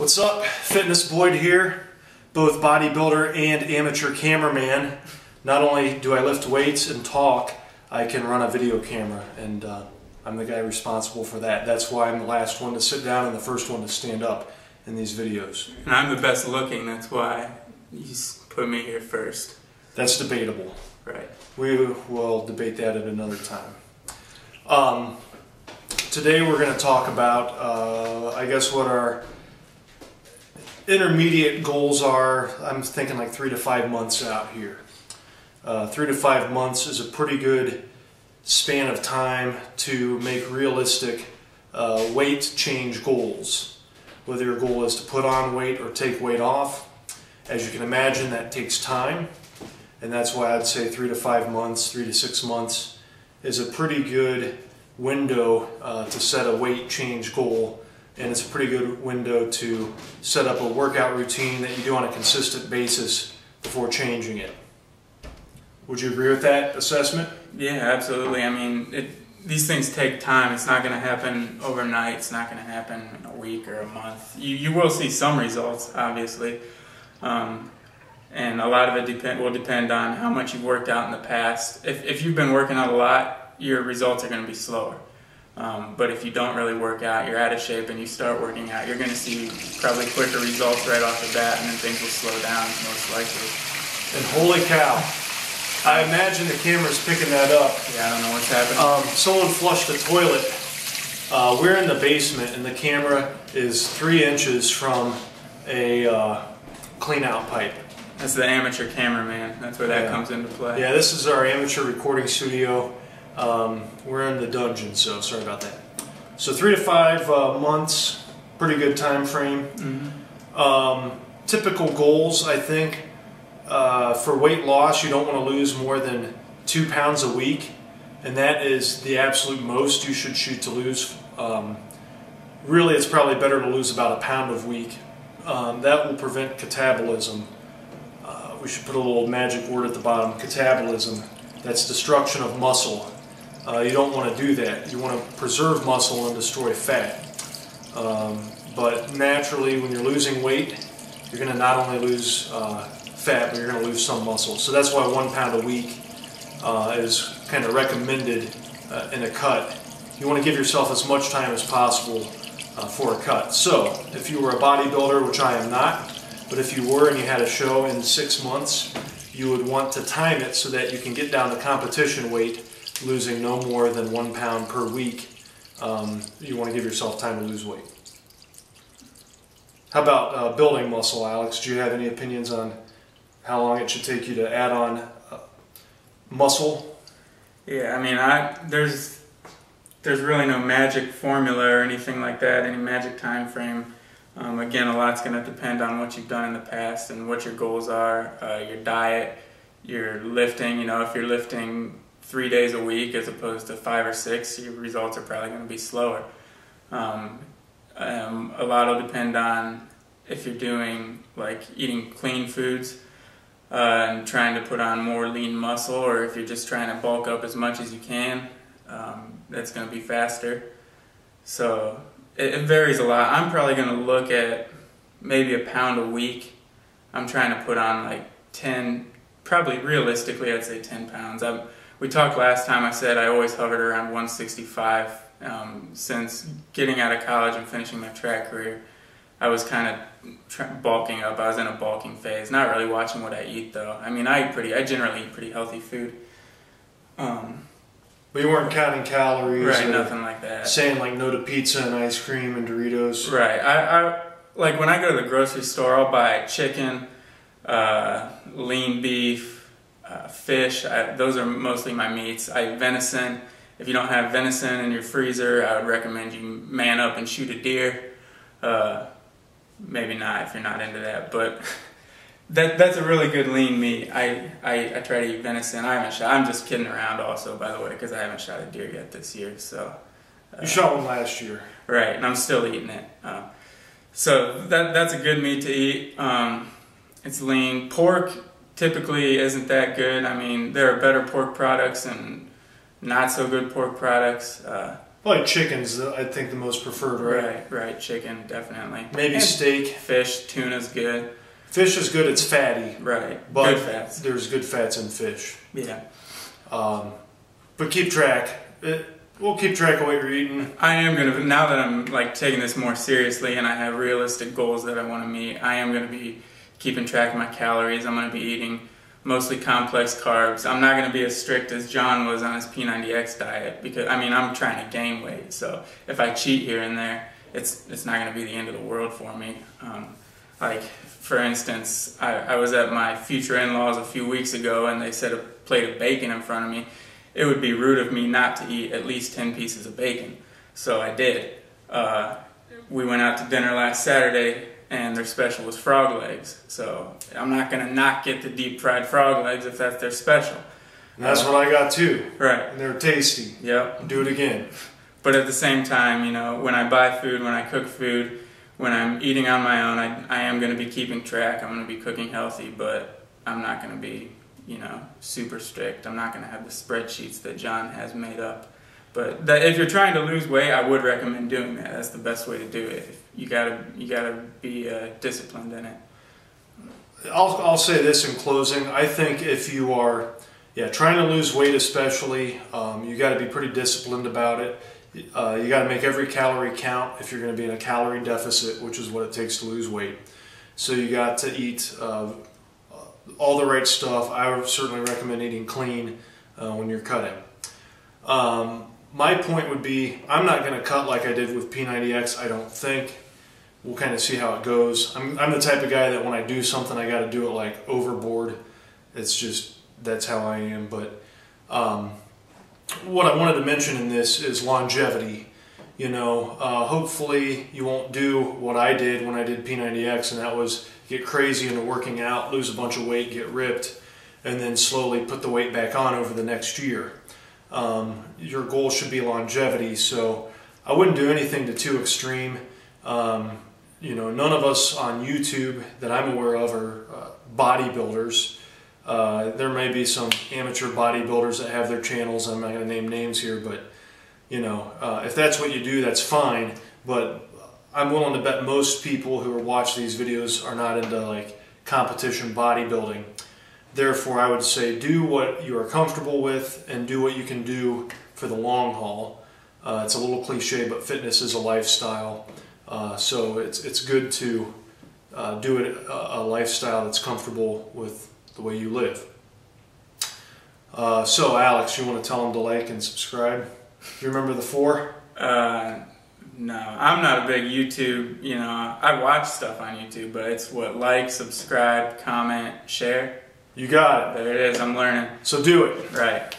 What's up? Fitness Boyd here, both bodybuilder and amateur cameraman. Not only do I lift weights and talk, I can run a video camera, and I'm the guy responsible for that. That's why I'm the last one to sit down and the first one to stand up in these videos. And I'm the best looking, that's why you put me here first. That's debatable. Right. We will debate that at another time. Today we're going to talk about, I guess, what our intermediate goals are. I'm thinking like 3 to 5 months out here. 3 to 5 months is a pretty good span of time to make realistic weight change goals. Whether your goal is to put on weight or take weight off, as you can imagine, that takes time, and that's why I'd say 3 to 5 months, 3 to 6 months is a pretty good window to set a weight change goal. And it's a pretty good window to set up a workout routine that you do on a consistent basis before changing it. Would you agree with that assessment? Yeah, absolutely. I mean, these things take time. It's not going to happen overnight. It's not going to happen in a week or a month. You will see some results, obviously. And a lot of it will depend on how much you've worked out in the past. If you've been working out a lot, your results are going to be slower. But if you don't really work out, you're out of shape, and you start working out, you're going to see probably quicker results right off the bat, and then things will slow down most likely. And holy cow, I imagine the camera's picking that up. Yeah, I don't know what's happening. Someone flushed the toilet. We're in the basement, and the camera is 3 inches from a clean-out pipe. That's the amateur cameraman. That's where that comes into play. Yeah, this is our amateur recording studio. We're in the dungeon, so sorry about that. So 3 to 5 months, pretty good time frame. Mm-hmm. Typical goals, I think, for weight loss, you don't want to lose more than 2 pounds a week, and that is the absolute most you should shoot to lose. Really, it's probably better to lose about 1 pound a week. That will prevent catabolism. We should put a little magic word at the bottom, catabolism. That's destruction of muscle. You don't want to do that. You want to preserve muscle and destroy fat. But naturally, when you're losing weight, you're going to not only lose fat, but you're going to lose some muscle. So that's why 1 pound a week is kind of recommended in a cut. You want to give yourself as much time as possible for a cut. So if you were a bodybuilder, which I am not, but if you were and you had a show in 6 months, you would want to time it so that you can get down to competition weight, losing no more than 1 pound per week. You want to give yourself time to lose weight. How about building muscle, Alex? Do you have any opinions on how long it should take you to add on muscle? Yeah, I mean, there's really no magic formula or anything like that, any magic time frame. Again, a lot's going to depend on what you've done in the past and what your goals are, your diet, your lifting. You know, if you're lifting 3 days a week as opposed to 5 or 6, your results are probably going to be slower. A lot will depend on if you're doing, like, eating clean foods and trying to put on more lean muscle, or if you're just trying to bulk up as much as you can. That's going to be faster. So it varies a lot. I'm probably going to look at maybe 1 pound a week. I'm trying to put on like 10, probably realistically I'd say 10 pounds. We talked last time, I said I always hovered around 165. Since getting out of college and finishing my track career, I was kind of bulking up. I was in a bulking phase. Not really watching what I eat though. I mean, I generally eat pretty healthy food. But you weren't counting calories, right? Nothing like that. Saying like no to pizza and ice cream and Doritos, right? I like when I go to the grocery store, I'll buy chicken, lean beef, fish. Those are mostly my meats. Venison. If you don't have venison in your freezer, I would recommend you man up and shoot a deer. Maybe not if you're not into that, but. That's a really good lean meat. I try to eat venison. I'm just kidding around also, by the way, because I haven't shot a deer yet this year. So you shot one last year, right? And I'm still eating it. So that's a good meat to eat. It's lean. Pork typically isn't that good. I mean, there are better pork products and not so good pork products. Probably chicken's, I think, the most preferred, right? Right. Chicken, definitely. Maybe and steak. Fish, tuna's good. Fish is good. It's fatty. Right. But good fats. There's good fats in fish. Yeah. But keep track. We'll keep track of what you're eating. I am going to, now that I'm like taking this more seriously and I have realistic goals that I want to meet, I am going to be keeping track of my calories. I'm going to be eating mostly complex carbs. I'm not going to be as strict as John was on his P90X diet because, I mean, I'm trying to gain weight. So if I cheat here and there, it's not going to be the end of the world for me. Like, for instance, I was at my future in-laws a few weeks ago and they set a plate of bacon in front of me. It would be rude of me not to eat at least 10 pieces of bacon. So I did. We went out to dinner last Saturday and their special was frog legs. So I'm not going to not get the deep fried frog legs if that's their special. And that's what I got too. Right. And they're tasty. Yep. Do it again. But at the same time, you know, when I buy food, when I cook food, when I'm eating on my own, I am going to be keeping track. I'm going to be cooking healthy, but I'm not going to be, you know, super strict. I'm not going to have the spreadsheets that John has made up. But if you're trying to lose weight, I would recommend doing that. That's the best way to do it. You gotta be disciplined in it. I'll say this in closing. I think if you are, trying to lose weight, especially, you got to be pretty disciplined about it. You got to make every calorie count if you're going to be in a calorie deficit, which is what it takes to lose weight. So you got to eat all the right stuff. I would certainly recommend eating clean when you're cutting. My point would be, I'm not going to cut like I did with P90X, I don't think. We'll kind of see how it goes. I'm the type of guy that when I do something, I got to do it like overboard. It's just, that's how I am. But what I wanted to mention in this is longevity. You know, hopefully you won't do what I did when I did P90X, and that was get crazy into working out, lose a bunch of weight, get ripped, and then slowly put the weight back on over the next year. Your goal should be longevity, so I wouldn't do anything too extreme. You know, none of us on YouTube that I'm aware of are bodybuilders. There may be some amateur bodybuilders that have their channels. I'm not going to name names here, but you know, if that's what you do, that's fine. But I'm willing to bet most people who are watching these videos are not into like competition bodybuilding. Therefore, I would say do what you are comfortable with and do what you can do for the long haul. It's a little cliche, but fitness is a lifestyle. So it's good to do it a lifestyle that's comfortable with the way you live. So Alex, you want to tell them to like and subscribe? You remember the 4? No, I'm not a big YouTube, you know, I watch stuff on YouTube, but it's what, like, subscribe, comment, share. You got it. There it is, I'm learning. So do it. Right.